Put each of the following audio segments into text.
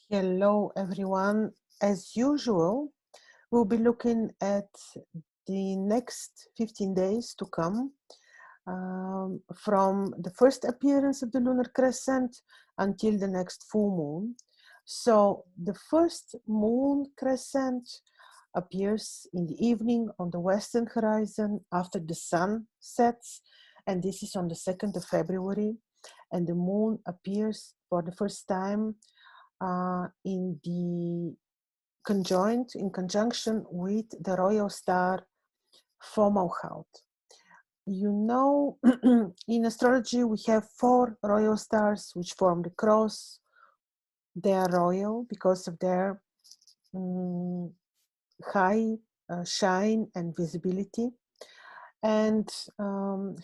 Hello, everyone. As usual, we'll be looking at the next 15 days to come, from the first appearance of the lunar crescent until the next full moon. So the first moon crescent appears in the evening on the western horizon after the sun sets, and this is on the 2nd of February, and the moon appears for the first time in conjunction with the royal star Fomalhaut. You know, in astrology we have 4 royal stars which form the cross. They are royal because of their high shine and visibility and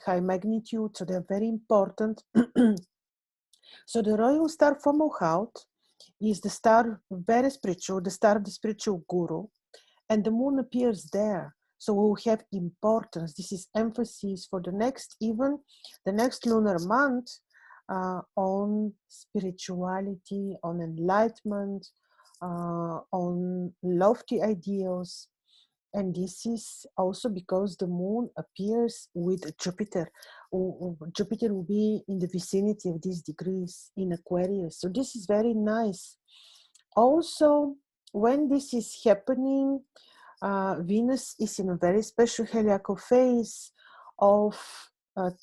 high magnitude, so they're very important. So the royal star Fomalhaut is the star very spiritual, the star of the spiritual guru, and the moon appears there. So we will have importance. This is emphasis for the next lunar month on spirituality, on enlightenment, on lofty ideals. And this is also because the moon appears with Jupiter. Jupiter will be in the vicinity of these degrees in Aquarius. So this is very nice. Also, when this is happening, Venus is in a very special heliacal phase of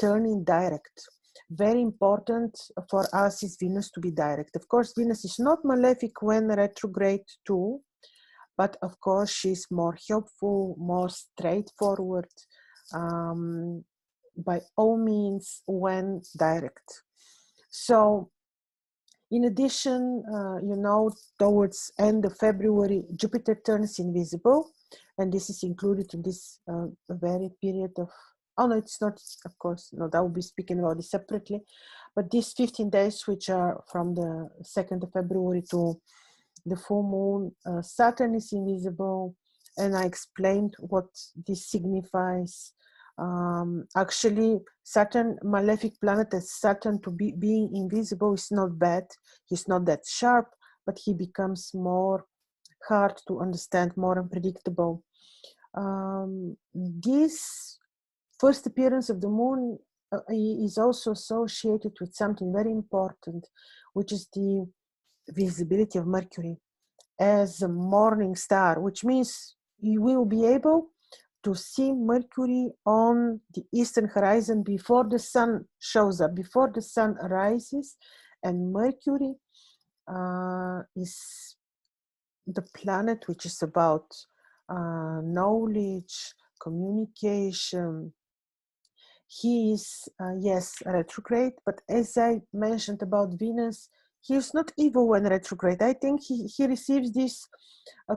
turning direct. Very important for us is Venus to be direct. Of course, Venus is not malefic when retrograde too, but of course she's more helpful, more straightforward, by all means when direct. So in addition, towards end of February, Jupiter turns invisible, and this is included in this very period of, oh no, it's not, of course, no, I will be speaking about it separately, but these 15 days, which are from the 2nd of February to the full moon, Saturn is invisible, and I explained what this signifies. Actually, Saturn, malefic planet as Saturn, to being invisible is not bad. He's not that sharp, but he becomes more hard to understand, more unpredictable. This first appearance of the moon is also associated with something very important, which is the visibility of Mercury as a morning star, which means you will be able to see Mercury on the eastern horizon before the sun shows up, before the sun rises. And Mercury is the planet which is about knowledge, communication. He is, yes, retrograde, but as I mentioned about Venus, he is not evil when retrograde. I think he receives these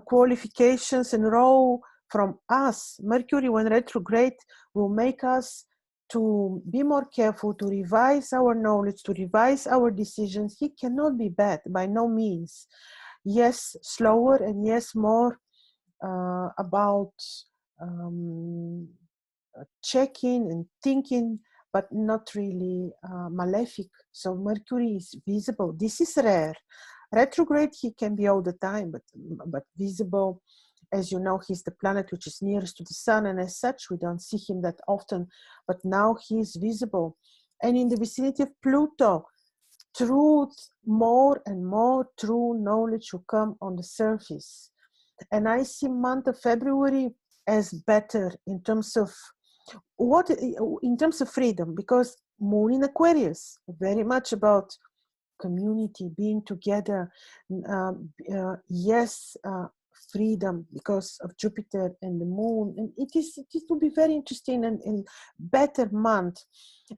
qualifications and role from us. Mercury, when retrograde, will make us to be more careful, to revise our knowledge, to revise our decisions. He cannot be bad, by no means. Yes, slower, and yes, more about checking and thinking, but not really malefic. So Mercury is visible. This is rare. Retrograde, he can be all the time, but visible. As you know, he's the planet which is nearest to the sun, and as such, we don't see him that often. But now he is visible. And in the vicinity of Pluto, truth, more and more true knowledge will come on the surface. And I see month of February as better in terms of freedom, because moon in Aquarius, very much about community, being together. Yes, freedom because of Jupiter and the moon, and it will be very interesting and better month.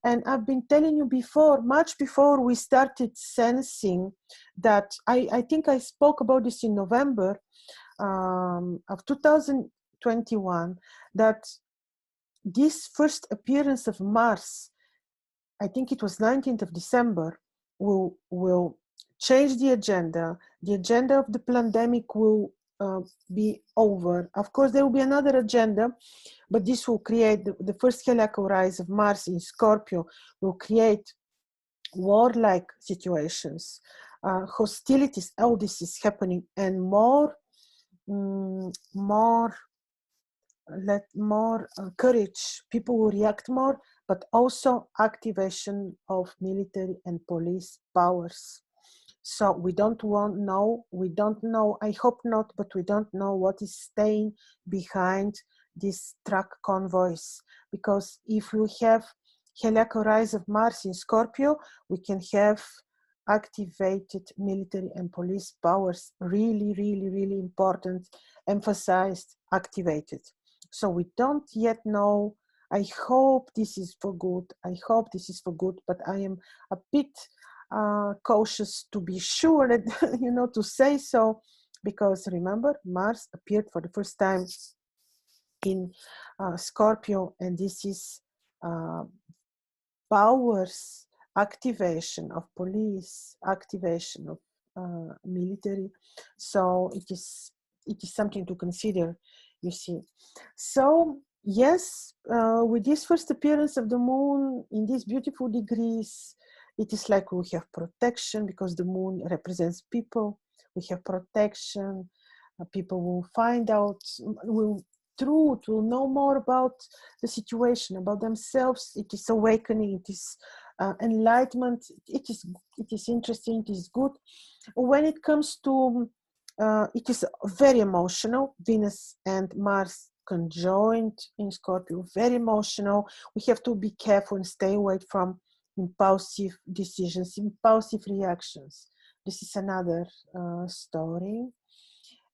And I've been telling you before, much before we started sensing that, I think I spoke about this in November of 2021, that this first appearance of Mars, I think it was 19th of December, will change the agenda. The agenda of the pandemic will be over. Of course, there will be another agenda, but this will create the first heliacal rise of Mars in Scorpio, will create warlike situations. hostilities, all this is happening, and more more courage, people will react more, but also activation of military and police powers. So we don't know, I hope not, but we don't know what is staying behind these truck convoys, because if we have heliacal rise of Mars in Scorpio, we can have activated military and police powers, really, really, really important, emphasized, activated. So we don't yet know. I hope this is for good. I hope this is for good, but I am a bit cautious to be sure that, you know, to say so, because remember, Mars appeared for the first time in Scorpio, and this is powers, activation of police, activation of military. So it is something to consider, you see. So yes, with this first appearance of the moon in these beautiful degrees, it is like we have protection, because the moon represents people. We have protection. People will find out, will know more about the situation, about themselves. It is awakening, it is enlightenment. It is interesting, it is good. When it comes to it is very emotional. Venus and Mars conjoined in Scorpio, very emotional. We have to be careful and stay away from impulsive decisions, impulsive reactions. This is another story.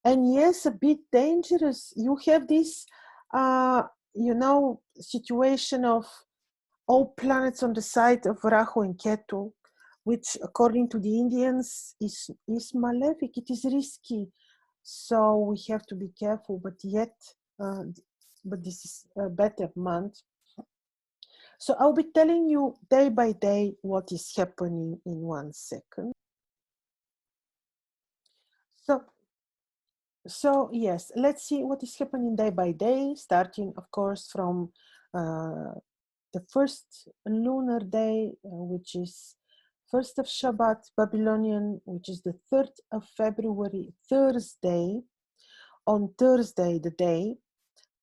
And yes, a bit dangerous. You have this, you know, situation of all planets on the side of Rahu and Ketu, which, according to the Indians, is malefic. It is risky, so we have to be careful. But yet, but this is a better month. So I'll be telling you day by day what is happening in 1 second. So yes, let's see what is happening day by day, starting, of course, from the first lunar day, which is 1st of Shabbat, Babylonian, which is the 3rd of February, Thursday. On Thursday,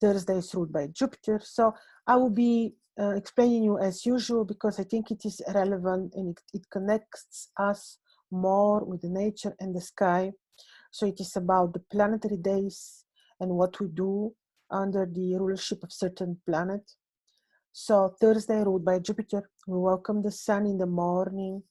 Thursday is ruled by Jupiter. So I will be explaining you as usual, because I think it is relevant, and it connects us more with the nature and the sky. So it is about the planetary days and what we do under the rulership of certain planet. So Thursday ruled by Jupiter, we welcome the sun in the morning,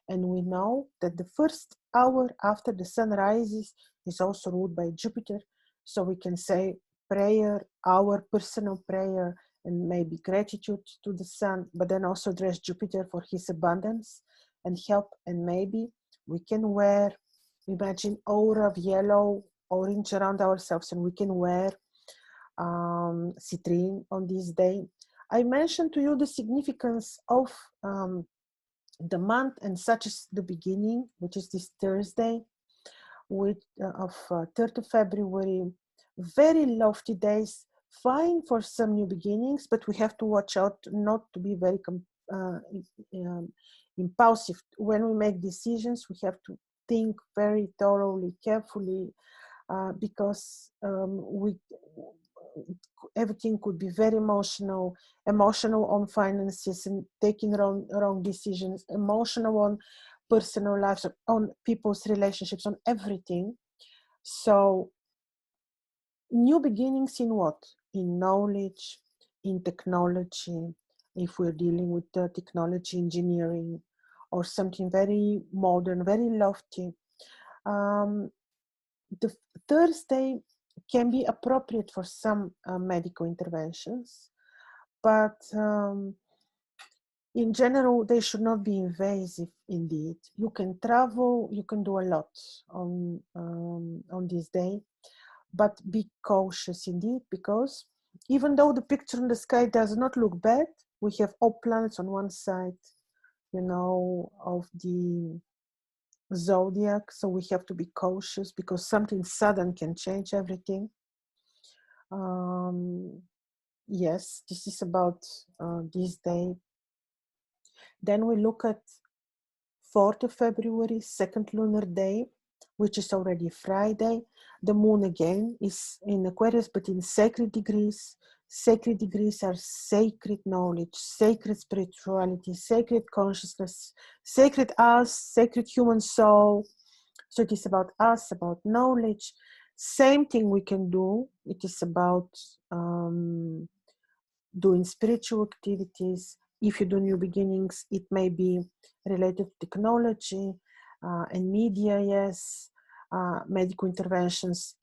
and we know that the first hour after the sun rises is also ruled by Jupiter. So we can say prayer, our personal prayer, and maybe gratitude to the sun, but then also address Jupiter for his abundance and help. And maybe we can wear, imagine aura of yellow, orange around ourselves, and we can wear citrine on this day. I mentioned to you the significance of the month, and such as the beginning, which is this Thursday, of 3rd of February. Very lofty days, fine for some new beginnings, but we have to watch out not to be very impulsive. When we make decisions, we have to think very thoroughly, carefully, because everything could be very emotional on finances and taking wrong decisions, emotional on personal lives, on people's relationships, on everything. So new beginnings in what? In knowledge, in technology, if we're dealing with technology, engineering, or something very modern, very lofty. The Thursday can be appropriate for some medical interventions, but in general, they should not be invasive. Indeed, you can travel, you can do a lot on this day, but be cautious indeed, because even though the picture in the sky does not look bad, we have all planets on one side, you know, of the zodiac, so we have to be cautious, because something sudden can change everything. Yes, this is about this day. Then we look at 4th of February, second lunar day, which is already Friday. The moon again is in Aquarius, but in sacred degrees. Sacred degrees are sacred knowledge, sacred spirituality, sacred consciousness, sacred us, sacred human soul. So it is about us, about knowledge. Same thing we can do. It is about doing spiritual activities. If you do new beginnings, it may be related to technology and media, yes, medical interventions.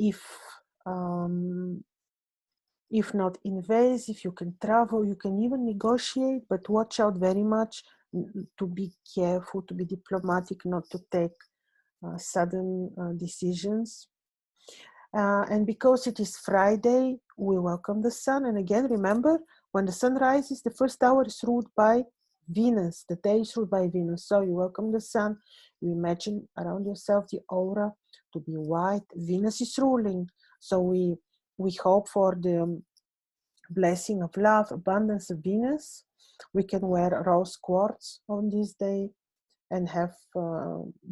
If not invasive, you can travel, you can even negotiate, but watch out very much to be careful, to be diplomatic, not to take sudden decisions. And because it is Friday, we welcome the sun. And again, remember, when the sun rises, the first hour is ruled by Venus. The day is ruled by Venus. So you welcome the sun. You imagine around yourself the aura to be white. Venus is ruling. So we hope for the blessing of love, abundance of Venus. We can wear rose quartz on this day and have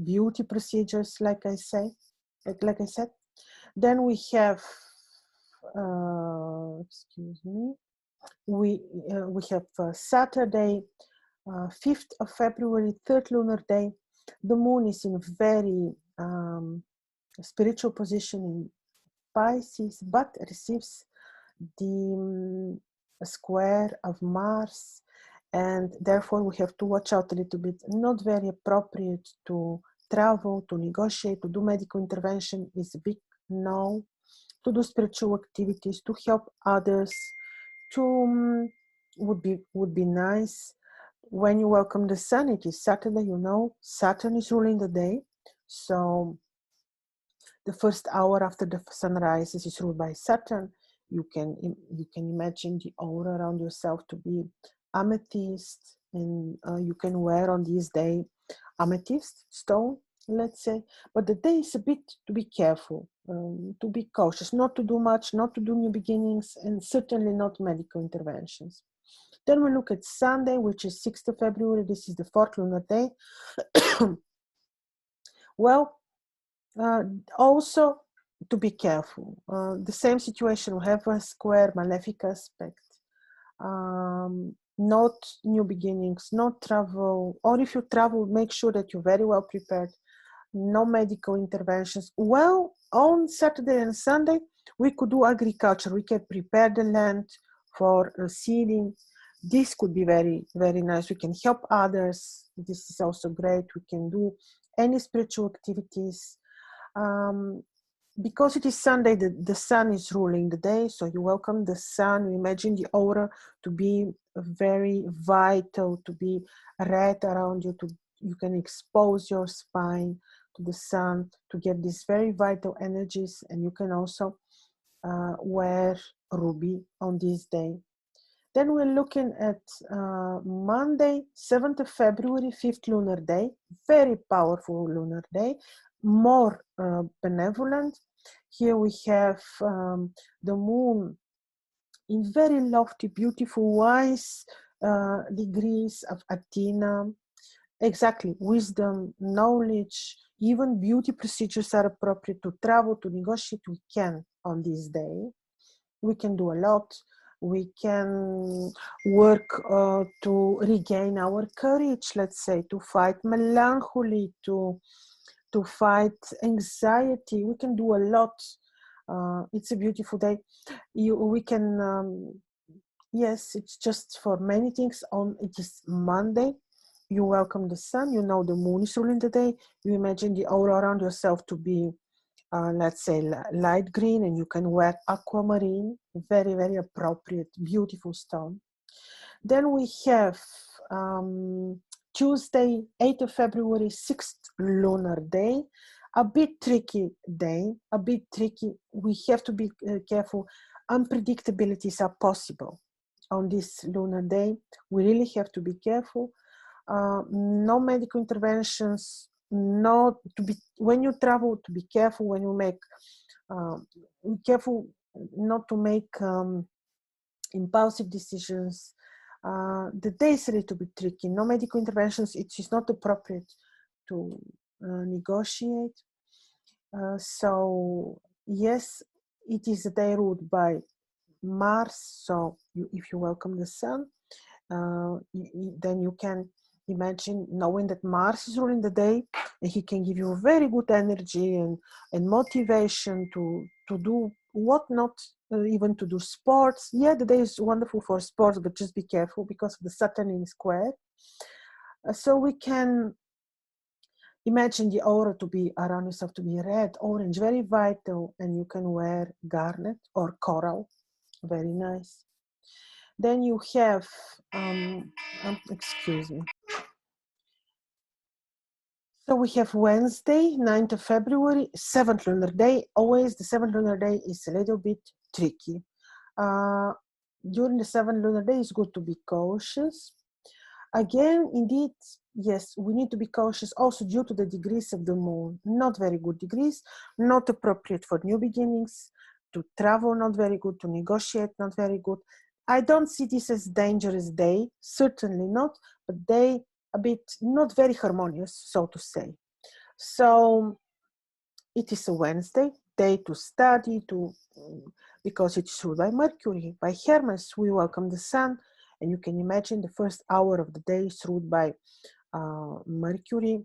beauty procedures, like I said. Then we have, excuse me, we have Saturday, 5th of February, third lunar day. The moon is in very spiritual position in Pisces, but receives the square of Mars, and therefore we have to watch out a little bit. Not very appropriate to travel, to negotiate, to do medical intervention is a big no. To do spiritual activities, to help others, to would be nice. When you welcome the sun, it is Saturday, you know, Saturn is ruling the day, so the first hour after the sun rises is ruled by Saturn. You can imagine the aura around yourself to be amethyst, and you can wear on this day amethyst stone, let's say. But the day is a bit to be careful, to be cautious, not to do much, not to do new beginnings, and certainly not medical interventions. Then we look at Sunday, which is 6th of February. This is the fourth lunar day. Well, also to be careful. The same situation, we have a square malefic aspect. Not new beginnings, not travel, or if you travel, make sure that you're very well prepared. No medical interventions. Well, on Saturday and Sunday, we could do agriculture. We can prepare the land for seeding. This could be very, very nice. We can help others. This is also great. We can do any spiritual activities. Because it is Sunday, the sun is ruling the day, so you welcome the sun. You imagine the aura to be very vital, to be red around you, you can expose your spine to the sun to get these very vital energies, and you can also wear ruby on this day. Then we're looking at Monday, 7th of February, 5th lunar day, very powerful lunar day, more benevolent. Here we have the moon in very lofty, beautiful, wise degrees of Athena. Exactly, wisdom, knowledge, even beauty procedures are appropriate to travel, to negotiate. We can on this day. We can do a lot. We can work to regain our courage, let's say, to fight melancholy, to fight anxiety. We can do a lot. It's a beautiful day. We can, yes, it's just for many things. It is Monday. You welcome the sun. You know the moon is ruling the day. You imagine the aura around yourself to be let's say light green, and you can wear aquamarine, very, very appropriate, beautiful stone. Then we have Tuesday, 8th of February, 6th lunar day, a bit tricky day, a bit tricky. We have to be careful. Unpredictabilities are possible on this lunar day. We really have to be careful. No medical interventions. Not to be, when you travel, to be careful. When you make careful not to make impulsive decisions. The day is a little bit tricky. No medical interventions. It is not appropriate to negotiate. So yes, it is a day ruled by Mars. So if you welcome the Sun, then you can imagine knowing that Mars is ruling the day, and he can give you very good energy and motivation to do whatnot, even to do sports. Yeah, the day is wonderful for sports, but just be careful because of the Saturn in square. So we can imagine the aura to be around yourself to be red, orange, very vital, and you can wear garnet or coral, very nice. Then you have, excuse me. So we have Wednesday, 9th of February, 7th lunar day. Always the 7th lunar day is a little bit tricky. During the 7th lunar day, it's good to be cautious. Again, indeed, yes, we need to be cautious also due to the degrees of the moon. Not very good degrees, not appropriate for new beginnings, to travel, not very good, to negotiate, not very good. I don't see this as dangerous day, certainly not, but they a bit not very harmonious, so to say. So it is a Wednesday day to study, because it's ruled by Mercury, by Hermes. We welcome the Sun, and you can imagine the first hour of the day is ruled by Mercury.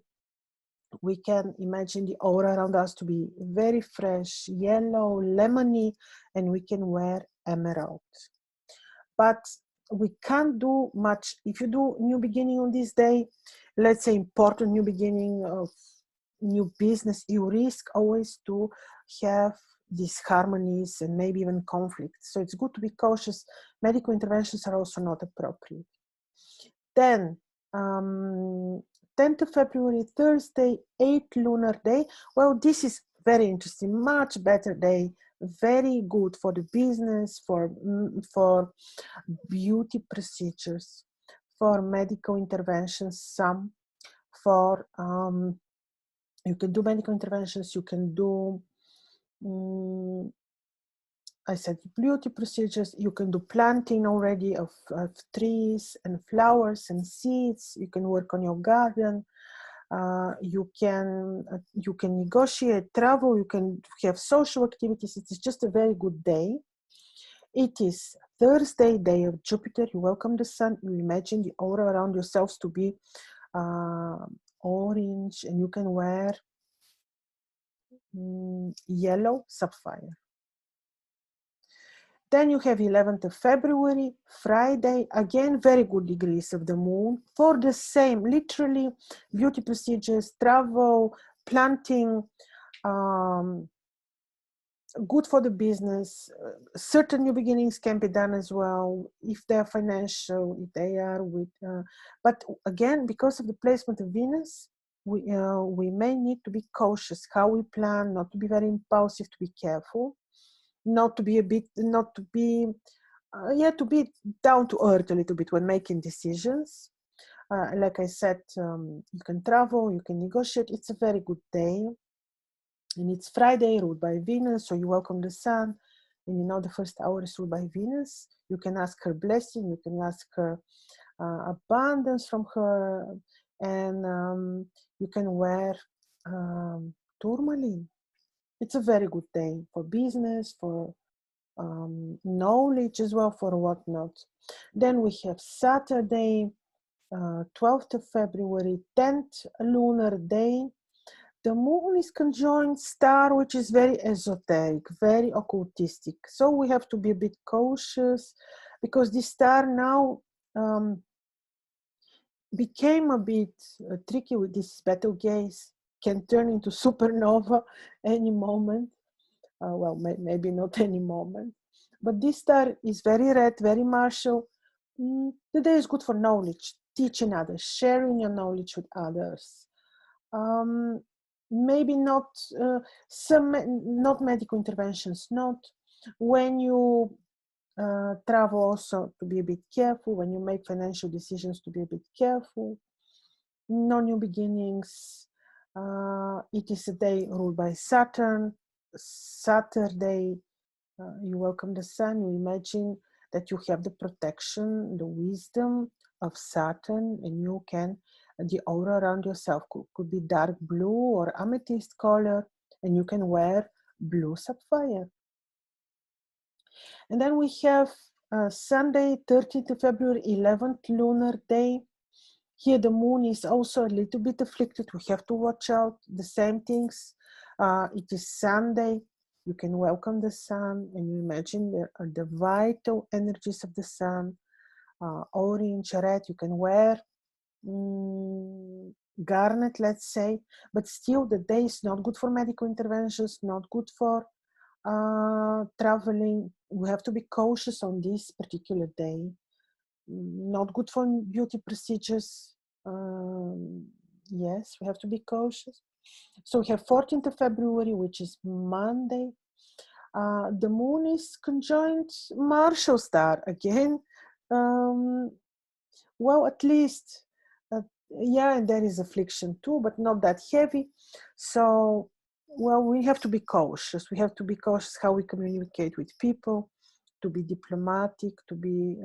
We can imagine the aura around us to be very fresh, yellow, lemony, and we can wear emerald. But we can't do much. If you do new beginning on this day, let's say important new beginning of new business, you risk always to have these harmonies and maybe even conflicts. So it's good to be cautious. Medical interventions are also not appropriate. Then 10th of February, Thursday, 8th lunar day. Well, this is very interesting, much better day, very good for the business, for beauty procedures, for medical interventions, some for, you can do medical interventions, you can do, I said beauty procedures, you can do planting already of trees and flowers and seeds, you can work on your garden, you can negotiate, travel, you can have social activities. It is just a very good day. It is Thursday, day of Jupiter. You welcome the Sun. You imagine the aura around yourselves to be orange, and you can wear yellow sapphire. Then you have 11th of February, Friday, again, very good degrees of the moon for the same, literally beauty procedures, travel, planting, good for the business. Certain new beginnings can be done as well if they are financial, if they are with, but again, because of the placement of Venus, we may need to be cautious how we plan, not to be very impulsive, to be careful, not to be a bit, not to be, to be down to earth a little bit when making decisions. Like I said, you can travel, you can negotiate. It's a very good day. And it's Friday, ruled by Venus, so you welcome the Sun. And you know the first hour is ruled by Venus. You can ask her blessing, you can ask her abundance from her, and you can wear tourmaline. It's a very good day for business, for knowledge as well, for whatnot. Then we have Saturday, 12th of February, 10th lunar day. The moon is conjoined star, which is very esoteric, very occultistic. So we have to be a bit cautious because this star now became a bit tricky with this Betelgeuse, can turn into supernova any moment. Well, maybe not any moment. But this star is very red, very martial. The day is good for knowledge, teaching others, sharing your knowledge with others. Maybe not not medical interventions, not when you travel, also to be a bit careful, when you make financial decisions, to be a bit careful. No new beginnings. It is a day ruled by Saturn. Saturday, you welcome the Sun. You imagine that you have the protection, the wisdom of Saturn, and you can the aura around yourself could be dark blue or amethyst color, and you can wear blue sapphire. And then we have Sunday, 13th of February, 11th lunar day. Here the moon is also a little bit afflicted. We have to watch out. The same things. It is Sunday. You can welcome the sun and you imagine the vital energies of the sun. Orange, red, you can wear garnet, let's say, but still the day is not good for medical interventions, not good for traveling. We have to be cautious on this particular day. Not good for beauty procedures. Yes, we have to be cautious. So we have 14th of February, which is Monday. The moon is conjoined Martial star again. Well, at least, yeah, and there is affliction too, but not that heavy. So, well, we have to be cautious. We have to be cautious how we communicate with people, to be diplomatic, to be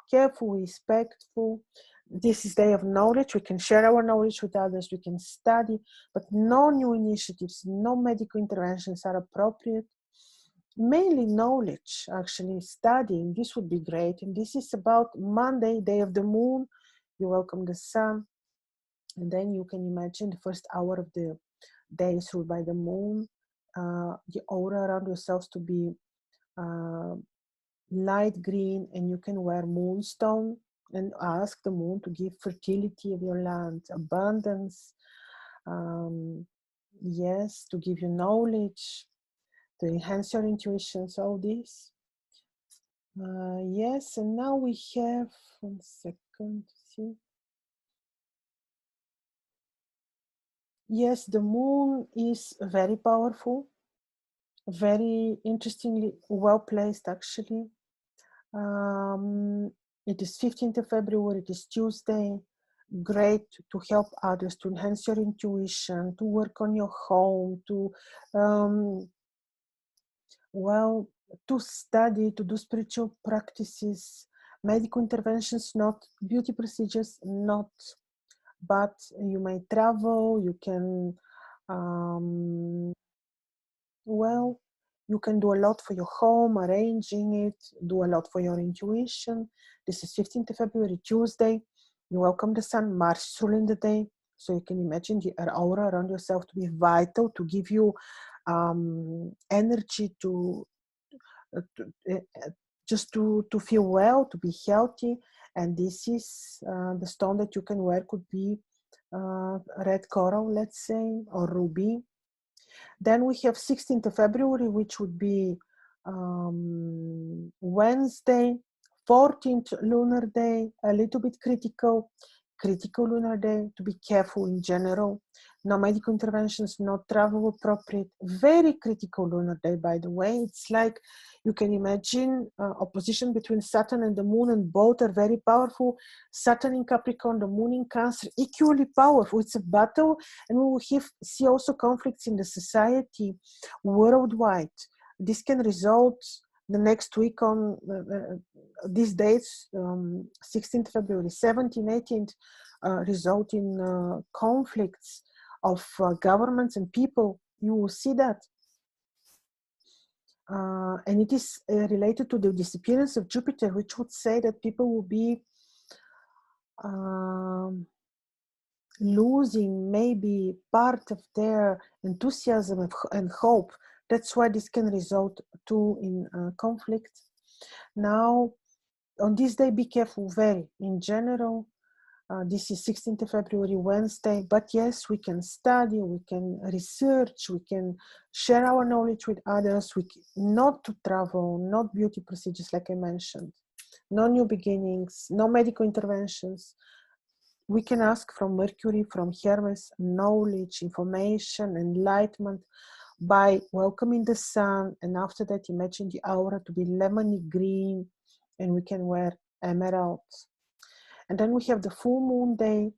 careful, respectful. This is day of knowledge. We can share our knowledge with others. We can study, but no new initiatives, no medical interventions are appropriate. Mainly knowledge, actually studying. This would be great. And this is about Monday, day of the moon. You welcome the sun, and then you can imagine the first hour of the day is ruled by the moon. The aura around yourselves to be light green, and you can wear moonstone and ask the moon to give fertility of your land, abundance, yes, to give you knowledge, to enhance your intuitions, all this. Yes, and now we have, 1 second, see. Yes, the moon is very powerful, very interestingly well placed actually. It is 15th of February, it is Tuesday. Great to help others, to enhance your intuition, to work on your home, to, well, to study, to do spiritual practices, medical interventions, not beauty procedures, not, but you may travel, you can, well, you can do a lot for your home, arranging it, do a lot for your intuition. This is 15th of February, Tuesday. You welcome the sun, Mars is ruling the day. So you can imagine the aura around yourself to be vital, to give you energy just to feel well, to be healthy. And this is the stone that you can wear could be red coral, let's say, or ruby. Then we have 16th of February, which would be Wednesday, 14th lunar day, a little bit critical lunar day, to be careful in general. No medical interventions, no travel appropriate. Very critical lunar day, by the way. It's like you can imagine opposition between Saturn and the moon, and both are very powerful. Saturn in Capricorn, the moon in Cancer, equally powerful. It's a battle, and we will see also conflicts in the society worldwide. This can result the next week on these dates, 16th February, 17th, 18th, result in conflicts of governments and people. You will see that. And it is related to the disappearance of Jupiter, which would say that people will be losing maybe part of their enthusiasm and hope. That's why this can result too in conflict. Now, on this day, be careful very. In general, this is 16th of February, Wednesday, but yes, we can study, we can research, we can share our knowledge with others, not to travel, not beauty procedures like I mentioned, no new beginnings, no medical interventions. We can ask from Mercury, from Hermes, knowledge, information, enlightenment by welcoming the sun, and after that imagine the aura to be lemony green, and we can wear emeralds. And then we have the full moon day,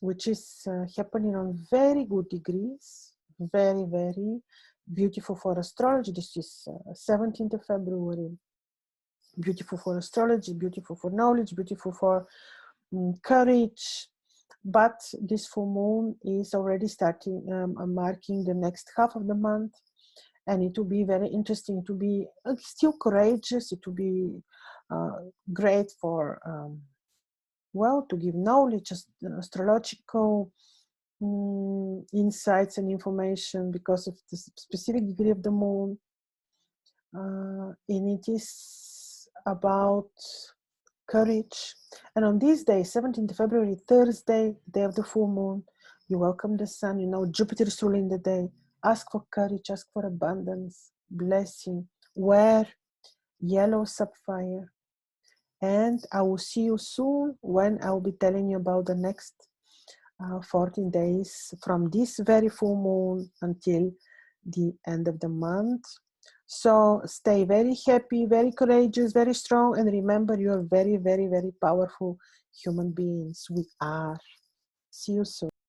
which is happening on very good degrees, very, very beautiful for astrology. This is 17th of February. Beautiful for astrology, beautiful for knowledge, beautiful for courage. But this full moon is already starting, marking the next half of the month. And it will be very interesting to be still courageous. It will be great for, well, to give knowledge, astrological insights and information because of the specific degree of the moon. And it is about courage. And on this day, 17th February, Thursday, day of the full moon, you welcome the sun. You know, Jupiter is ruling the day. Ask for courage, ask for abundance, blessing. Wear yellow sapphire. And I will see you soon when I will be telling you about the next 14 days from this very full moon until the end of the month. So stay very happy, very courageous, very strong, and remember you are very, very, very powerful human beings. We are. See you soon.